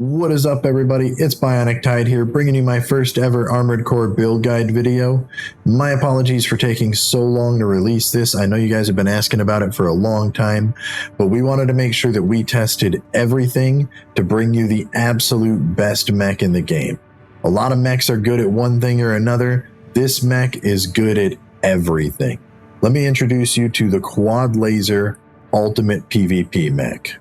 What is up, everybody? It's BionicTide here, bringing you my first ever Armored Core build guide video. My apologies for taking so long to release this. I know you guys have been asking about it for a long time, but we wanted to make sure that we tested everything to bring you the absolute best mech in the game. A lot of mechs are good at one thing or another. This mech is good at everything. Let me introduce you to the Quad Laser Ultimate PvP mech.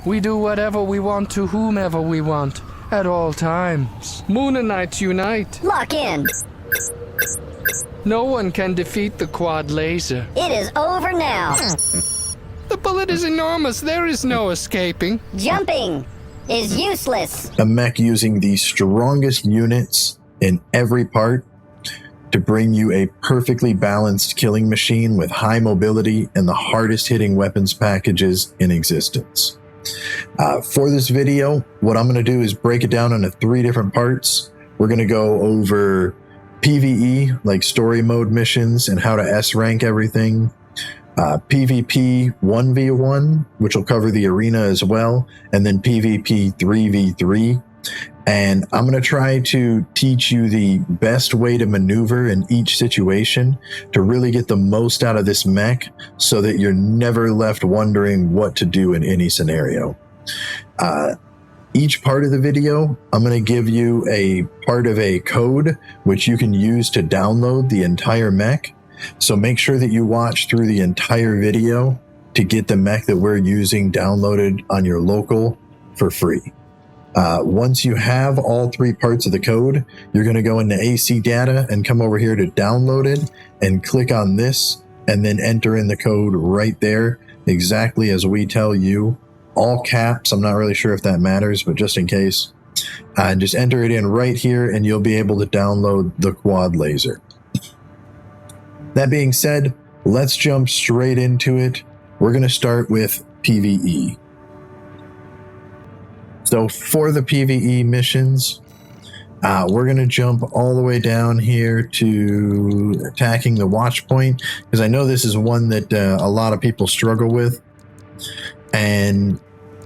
We do whatever we want to whomever we want, at all times. Moonanites unite. Lock in. No one can defeat the Quad Laser. It is over now. The bullet is enormous. There is no escaping. Jumping is useless. A mech using the strongest units in every part to bring you a perfectly balanced killing machine with high mobility and the hardest hitting weapons packages in existence. For this video, what I'm going to do is break it down into 3 different parts. We're going to go over PvE, like story mode missions and how to S-rank everything. PvP 1v1, which will cover the arena as well, and then PvP 3v3. And I'm going to try to teach you the best way to maneuver in each situation to really get the most out of this mech so that you're never left wondering what to do in any scenario. Each part of the video, I'm going to give you a part of a code which you can use to download the entire mech. So make sure that you watch through the entire video to get the mech that we're using downloaded on your local for free. Once you have all 3 parts of the code, you're going to go into AC data and come over here to download it and click on this and then enter in the code right there, exactly as we tell you. All caps. I'm not really sure if that matters, but just in case, just enter it in right here and you'll be able to download the Quad Laser. That being said, let's jump straight into it. We're going to start with PvE. So for the PvE missions, we're going to jump all the way down here to attacking the watch point, because I know this is one that a lot of people struggle with. And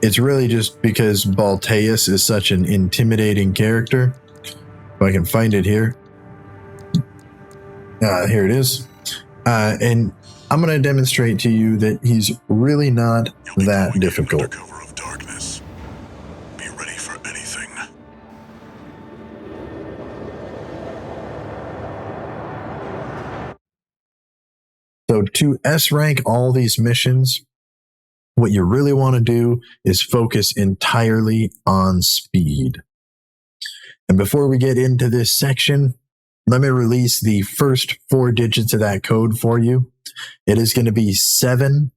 it's really just because Balteus is such an intimidating character. If I can find it here. Here it is. And I'm going to demonstrate to you that he's really not that difficult. So to S-rank all these missions, what you really want to do is focus entirely on speed. And before we get into this section, let me release the first 4 digits of that code for you. It is going to be 7R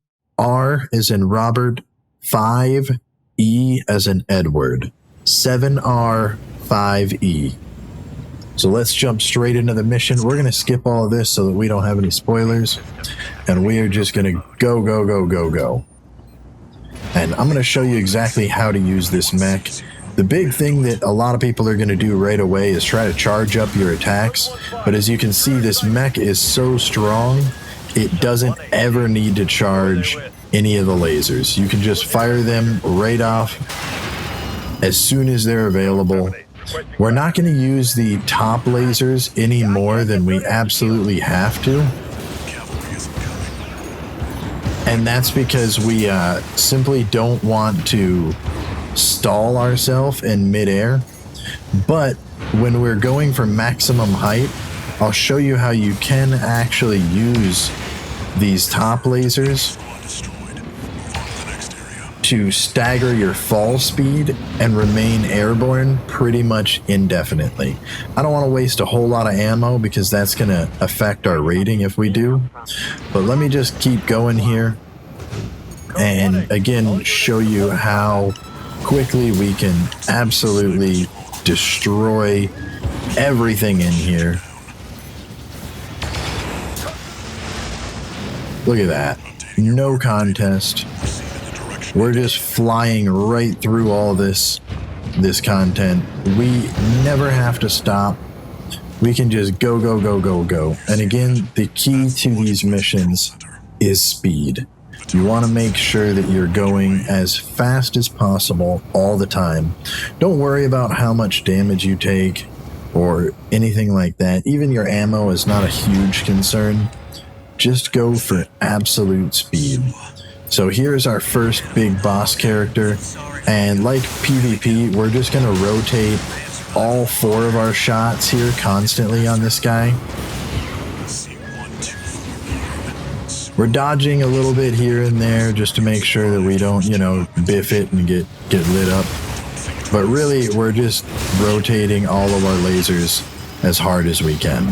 as in Robert, 5E as in Edward. 7R, 5E. So let's jump straight into the mission. We're going to skip all of this so that we don't have any spoilers. And we are just going to go, go, go, go, go. And I'm going to show you exactly how to use this mech. The big thing that a lot of people are going to do right away is try to charge up your attacks. But as you can see, this mech is so strong, it doesn't ever need to charge any of the lasers. You can just fire them right off as soon as they're available. We're not going to use the top lasers any more than we absolutely have to. And that's because we simply don't want to stall ourselves in midair. But when we're going for maximum height, I'll show you how you can actually use these top lasers to stagger your fall speed and remain airborne pretty much indefinitely. I don't want to waste a whole lot of ammo because that's going to affect our rating if we do. But let me just keep going here and again show you how quickly we can absolutely destroy everything in here. Look at that. No contest. We're just flying right through all this content. We never have to stop. We can just go, go, go, go, go. And again, the key to these missions is speed. You want to make sure that you're going as fast as possible all the time. Don't worry about how much damage you take or anything like that. Even your ammo is not a huge concern. Just go for absolute speed. So here's our first big boss character, and like PvP, we're just going to rotate all 4 of our shots here constantly on this guy. We're dodging a little bit here and there just to make sure that we don't, biff it and get lit up. But really, we're just rotating all of our lasers as hard as we can.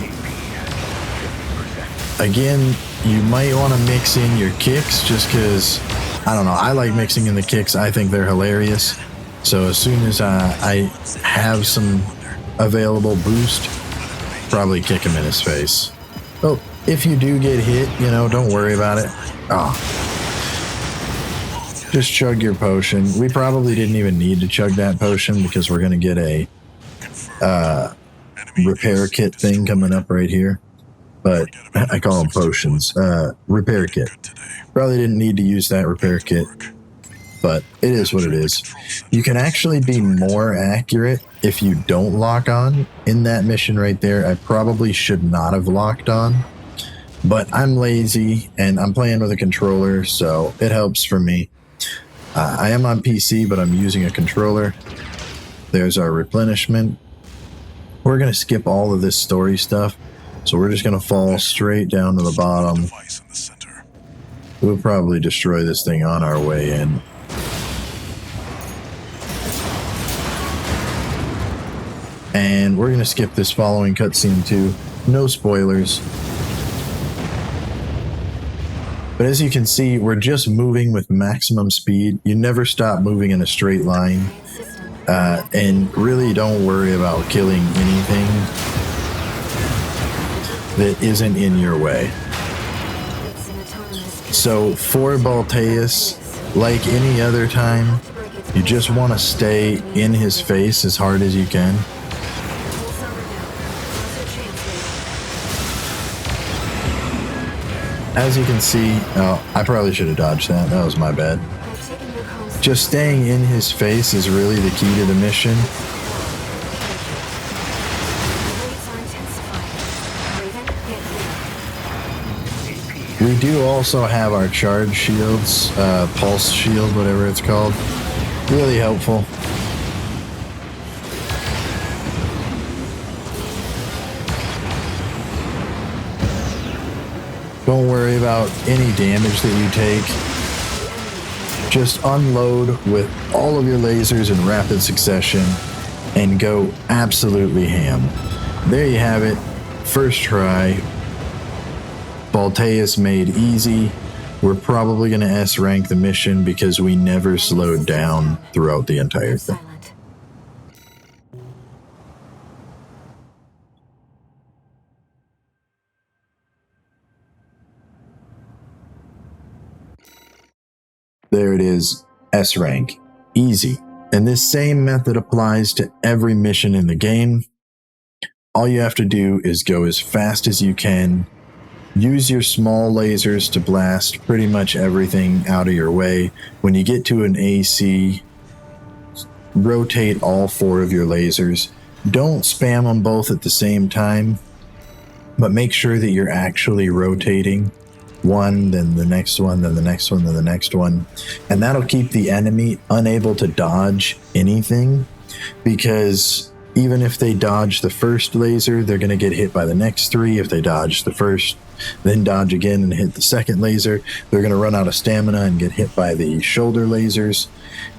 Again, you might want to mix in your kicks just because, I don't know, I like mixing in the kicks. I think they're hilarious. So as soon as I have some available boost, probably kick him in his face. Oh, if you do get hit, don't worry about it. Oh. Just chug your potion. We probably didn't even need to chug that potion because we're going to get a repair kit thing coming up right here. But I call them potions. Repair kit. Probably didn't need to use that repair kit, but it is what it is. You can actually be more accurate if you don't lock on. In that mission right there, I probably should not have locked on, but I'm lazy and I'm playing with a controller, so it helps for me. I am on PC, but I'm using a controller. There's our replenishment. We're going to skip all of this story stuff, so we're just going to fall straight down to the bottom. We'll probably destroy this thing on our way in. And we're going to skip this following cutscene too. No spoilers. But as you can see, we're just moving with maximum speed. You never stop moving in a straight line. And really don't worry about killing anything that isn't in your way. So for Balteus, like any other time, you just want to stay in his face as hard as you can. As you can see, I probably should have dodged that. That was my bad. Just staying in his face is really the key to the mission. We do also have our charge shields, pulse shield, whatever it's called. Really helpful. Don't worry about any damage that you take. Just unload with all of your lasers in rapid succession and go absolutely ham. There you have it. First try. Balteus made easy. We're probably going to S rank the mission because we never slowed down throughout the entire thing. There it is, S rank, easy. And this same method applies to every mission in the game. All you have to do is go as fast as you can. Use your small lasers to blast pretty much everything out of your way. When you get to an AC, rotate all 4 of your lasers. Don't spam them both at the same time, but make sure that you're actually rotating one, then the next one, then the next one, then the next one. And that'll keep the enemy unable to dodge anything, because even if they dodge the first laser, they're going to get hit by the next 3. If they dodge the first, then dodge again and hit the second laser, they're going to run out of stamina and get hit by the shoulder lasers.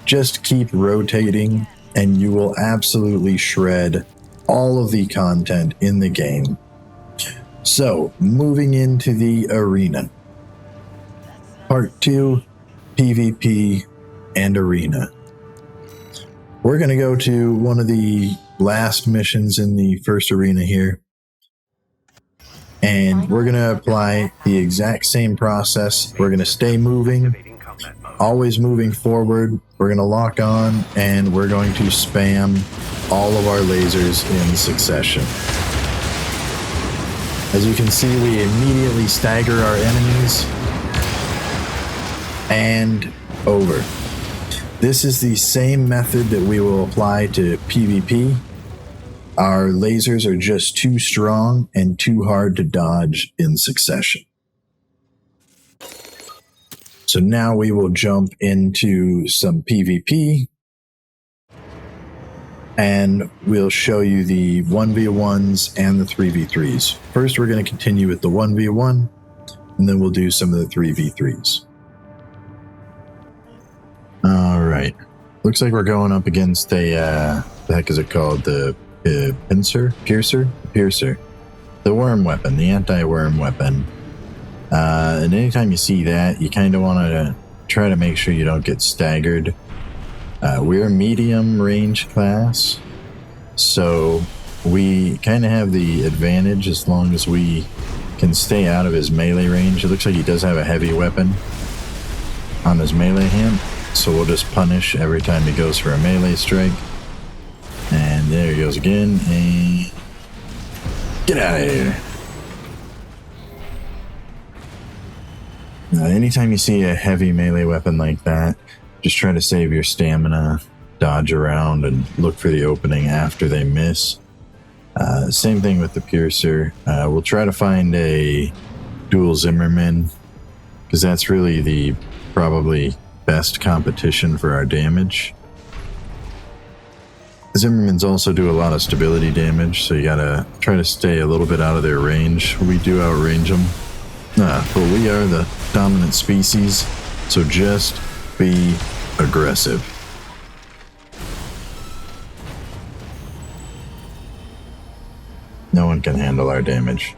Just keep rotating and you will absolutely shred all of the content in the game. So, moving into the arena. Part 2, PvP and arena. We're going to go to one of the last missions in the first arena here. And we're going to apply the exact same process. We're going to stay moving, always moving forward. We're going to lock on and we're going to spam all of our lasers in succession. As you can see, we immediately stagger our enemies. and over. This is the same method that we will apply to PvP. Our lasers are just too strong and too hard to dodge in succession. So now we will jump into some PvP, and we'll show you the 1v1s and the 3v3s. First, we're going to continue with the 1v1, and then we'll do some of the 3v3s. All right. Looks like we're going up against a, the heck is it called? The Piercer? The worm weapon, the anti-worm weapon. And anytime you see that, you kind of want to try to make sure you don't get staggered. We're a medium range class, so we kind of have the advantage as long as we can stay out of his melee range. It looks like he does have a heavy weapon on his melee hand, so we'll just punish every time he goes for a melee strike. And there he goes again, and get out of here. Anytime you see a heavy melee weapon like that, just try to save your stamina, dodge around, and look for the opening after they miss. Same thing with the Piercer. We'll try to find a dual Zimmerman, because that's really the probably best competition for our damage. Zimmermans also do a lot of stability damage, so you gotta try to stay a little bit out of their range. We do outrange them. But we are the dominant species, so just be aggressive. No one can handle our damage.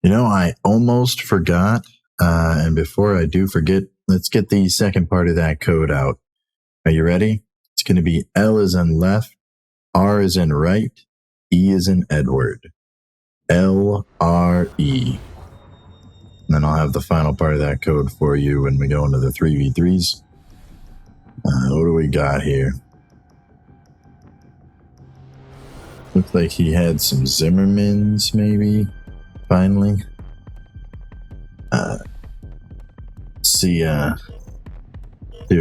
You know, I almost forgot, and before I do forget, let's get the second part of that code out. Are you ready? It's going to be L is in left, R is in right, E is in Edward. LRE. And then I'll have the final part of that code for you when we go into the 3v3s. What do we got here? Looks like he had some Zimmermans, maybe. Finally. See what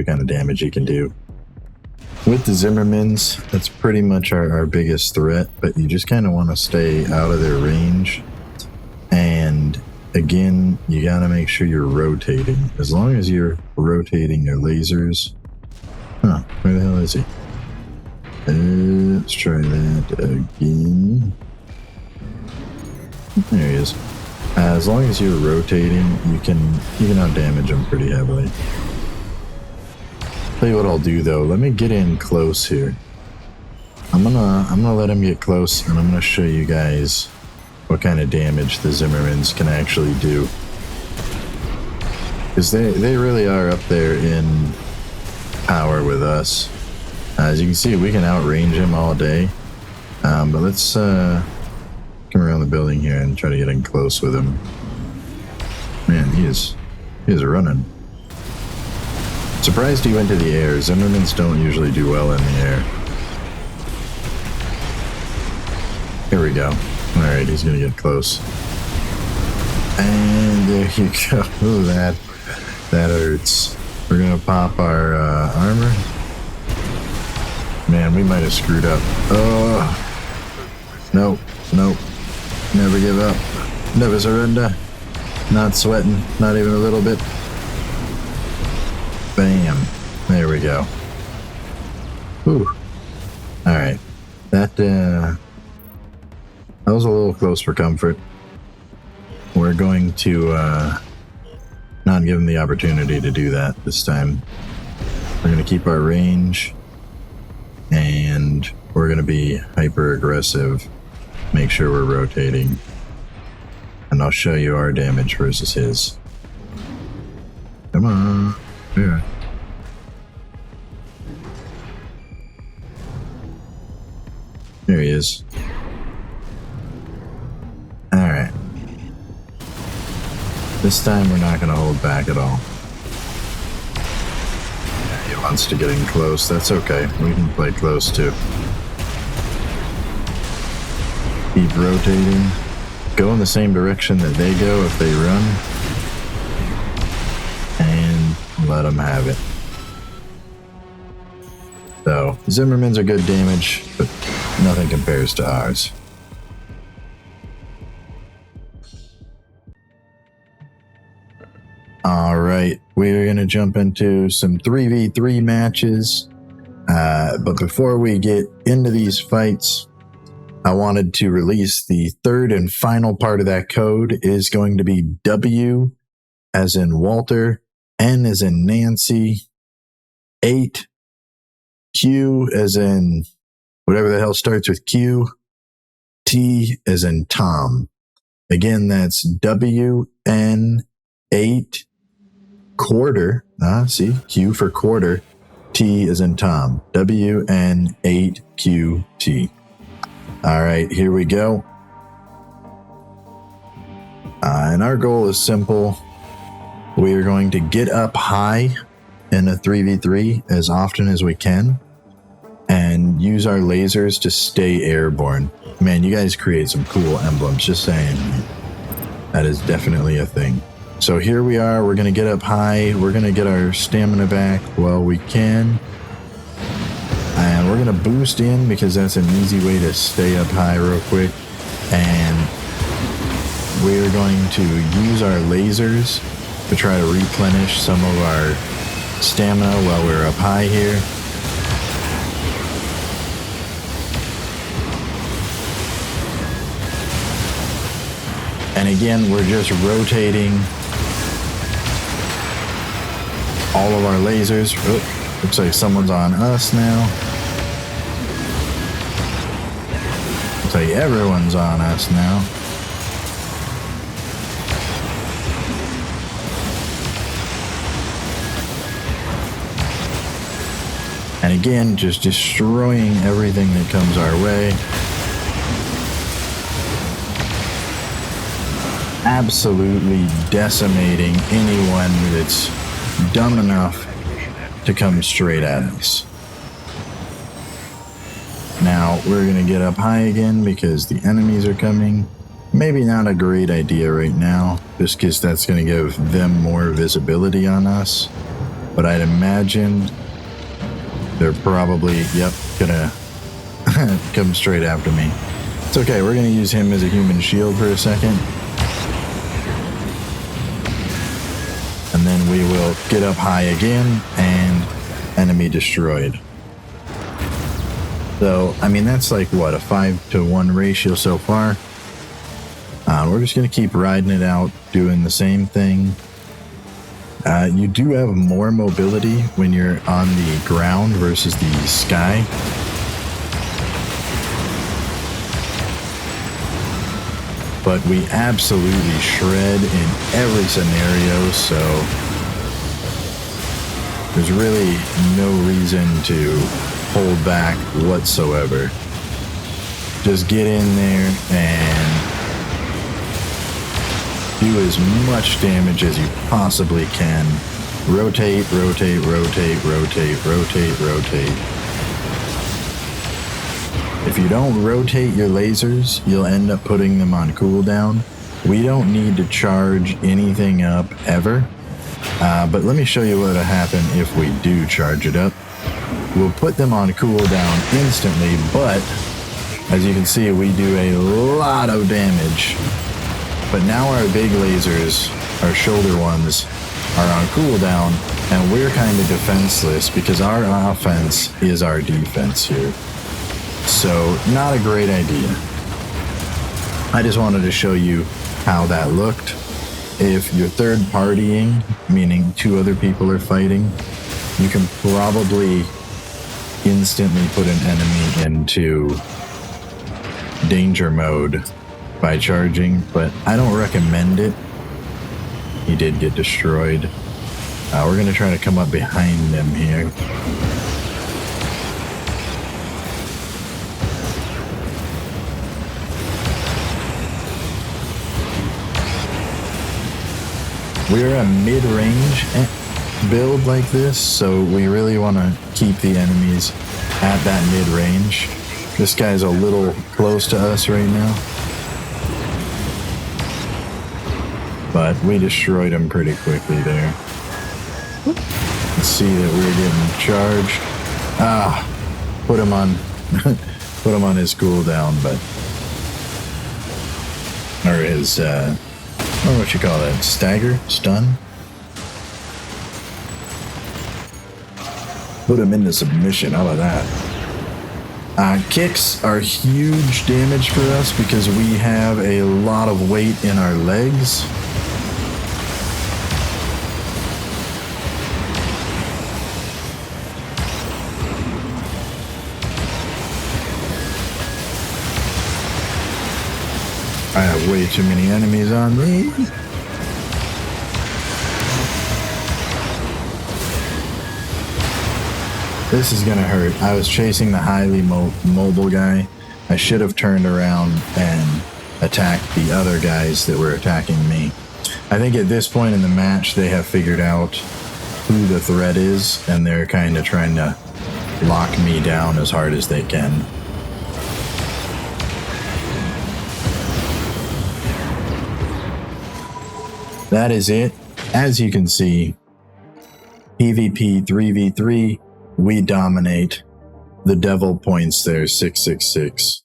kind of damage he can do. With the Zimmermans, that's pretty much our biggest threat, but you just kind of want to stay out of their range. And again, you got to make sure you're rotating. As long as you're rotating your lasers. Huh, where the hell is he? Let's try that again. There he is. As long as you're rotating, you can out-damage him pretty heavily. Tell you what I'll do though, let me get in close here. I'm gonna let him get close, and I'm gonna show you guys what kind of damage the Zimmermans can actually do. Because they really are up there in power with us. As you can see, we can outrange him all day. But let's come around the building here and try to get in close with him. Man, he is running. Surprised he went to the air. Zimmermans don't usually do well in the air. Here we go. Alright, he's gonna get close. And there you go. Ooh, that hurts. We're gonna pop our armor. Man, we might have screwed up. Oh, nope. Never give up. Never surrender. Not sweating. Not even a little bit. Bam. There we go. Whew. Alright. That was a little close for comfort. We're going to not give him the opportunity to do that this time. We're going to keep our range, and we're going to be hyper aggressive. Make sure we're rotating. And I'll show you our damage versus his. Come on. Yeah. There he is. Alright. This time we're not going to hold back at all. Yeah, he wants to get in close. That's okay. We can play close too. Keep rotating. Go in the same direction that they go if they run. And let them have it. So, Zimmermans are good damage, but nothing compares to ours. Alright, we're going to jump into some 3v3 matches. But before we get into these fights, I wanted to release the third and final part of that code. It is going to be W as in Walter, N as in Nancy, 8, Q as in whatever the hell starts with Q, T as in Tom. Again, that's WN 8 quarter. See, Q for quarter, T as in Tom. WN 8 QT. All right, here we go. And our goal is simple. We are going to get up high in a 3v3 as often as we can and use our lasers to stay airborne. Man, you guys create some cool emblems, just saying. That is definitely a thing. So here we are, we're going to get up high, we're going to get our stamina back while we can. And we're going to boost in because that's an easy way to stay up high real quick. And we're going to use our lasers to try to replenish some of our stamina while we're up high here. And again, we're just rotating all of our lasers. Oh, looks like someone's on us now. Looks like everyone's on us now. And again, just destroying everything that comes our way. Absolutely decimating anyone that's dumb enough to come straight at us. Now we're going to get up high again because the enemies are coming. Maybe not a great idea right now, just because that's going to give them more visibility on us. But I'd imagine they're probably, gonna come straight after me. It's okay, we're going to use him as a human shield for a second. And then we will get up high again and enemy destroyed. So, I mean, that's like what, a 5-to-1 ratio so far. We're just going to keep riding it out, doing the same thing. You do have more mobility when you're on the ground versus the sky. But we absolutely shred in every scenario, so there's really no reason to hold back whatsoever. Just get in there and do as much damage as you possibly can. Rotate, rotate, rotate, rotate, rotate, rotate. If you don't rotate your lasers, you'll end up putting them on cooldown. We don't need to charge anything up ever. But let me show you what will happen if we do charge it up. We'll put them on cooldown instantly, but as you can see, we do a lot of damage. But now our big lasers, our shoulder ones, are on cooldown, and we're kind of defenseless because our offense is our defense here. So, not a great idea. I just wanted to show you how that looked. If you're third partying, meaning two other people are fighting, you can probably instantly put an enemy into danger mode by charging, but I don't recommend it. He did get destroyed. We're going to try to come up behind them here. We're a mid-range build like this, so we really want to keep the enemies at that mid-range. This guy's a little close to us right now. But we destroyed him pretty quickly there. Let's see that we're getting charged. Put him on put him on his cooldown, but or his what you call that? Stun? Put him into submission. How about that? Kicks are huge damage for us because we have a lot of weight in our legs. I have way too many enemies on me. This is gonna hurt. I was chasing the highly mobile guy. I should have turned around and attacked the other guys that were attacking me. I think at this point in the match, they have figured out who the threat is, and they're kind of trying to lock me down as hard as they can. That is it. As you can see, PvP 3v3, we dominate. The devil points there, 666.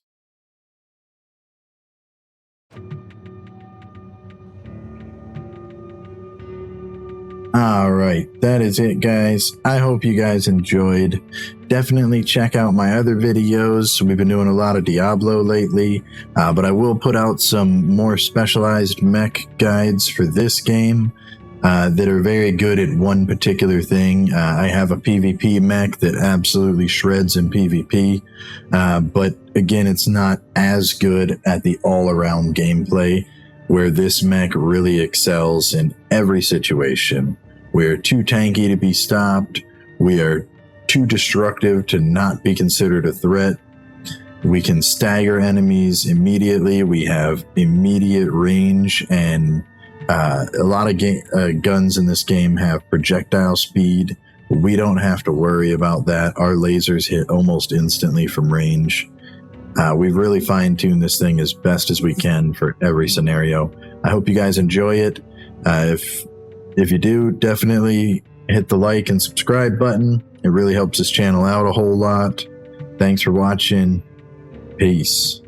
Alright, that is it, guys. I hope you guys enjoyed. Definitely check out my other videos. We've been doing a lot of Diablo lately, but I will put out some more specialized mech guides for this game that are very good at one particular thing. I have a PvP mech that absolutely shreds in PvP, but again, it's not as good at the all-around gameplay, where this mech really excels in every situation. We are too tanky to be stopped. We are too destructive to not be considered a threat. We can stagger enemies immediately. We have immediate range, and a lot of guns in this game have projectile speed. We don't have to worry about that. Our lasers hit almost instantly from range. We've really fine-tuned this thing as best as we can for every scenario. I hope you guys enjoy it. If you do, definitely hit the like and subscribe button. It really helps this channel out a whole lot. Thanks for watching. Peace.